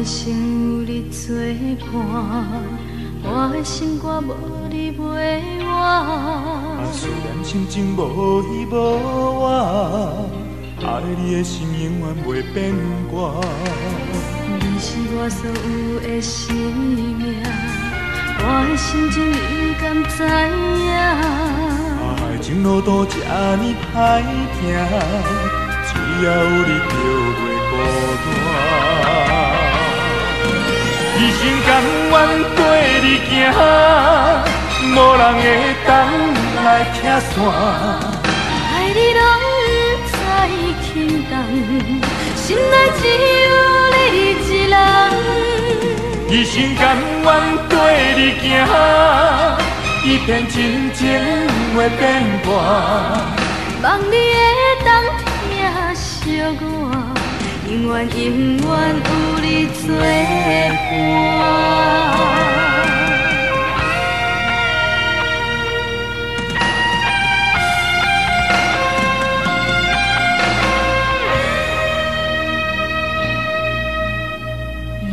的心有你作伴，我的心肝无你袂换。虽然心情无依无我，爱你的心永远袂变卦。你是我所有的生命，我的心情你敢知影？爱情路途这呢歹行，只要有你就袂孤单。一生甘愿跟你行，无人会当来拆散。爱你拢不知轻重，心内只有你一人。一生甘愿跟你行，一片真情袂变卦。望你会当听惜我，永远永远有你作伴。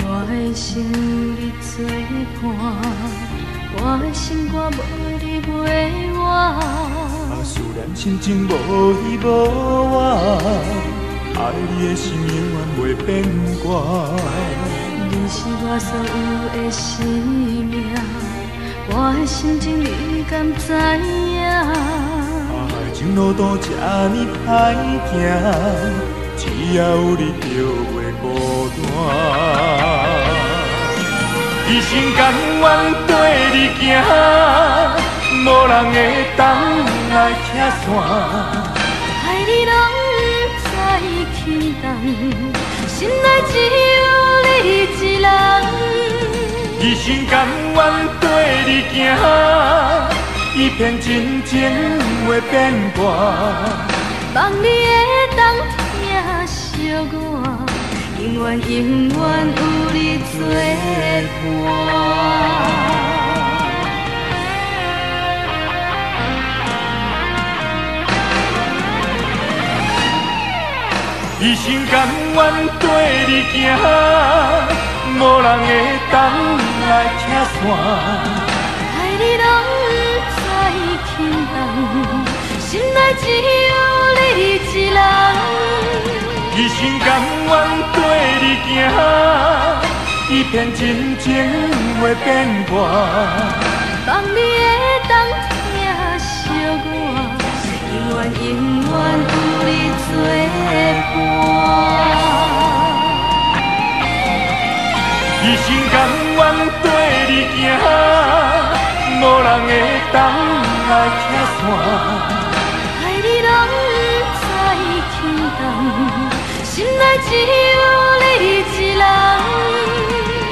我的心有你作伴，我的心肝无你袂换。虽然心情无依无我，爱你的心永远袂变卦。你是我所有的生命，我的心情你敢知影？爱情路途这呢歹行，只要有你就袂孤单。一生甘愿跟你行，无人会当来拆散。爱你拢不知轻重，心内只有你一人。一生甘愿跟你行，一片真情袂变卦。望你会当听惜我，永远永远有你作伴。一生甘愿跟你行，无人会当来拆散。爱你拢不知轻重，心内只有你一人。一生甘愿跟你行，一片真情袂变卦。望你会当听惜我，永远永远有你作伴。一生甘愿跟你行，无人会当来拆散。爱你拢不知轻重，心内只有你一人。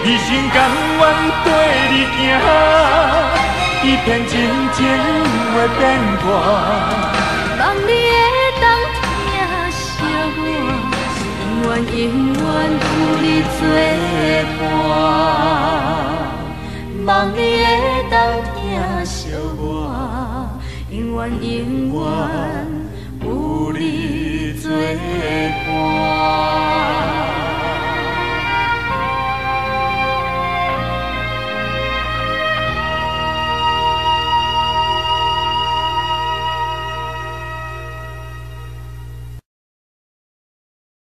一生甘愿跟你行，一片真情袂变卦。望你会当听惜我，永远永远有你作伴。望你会当听惜我，永远永远。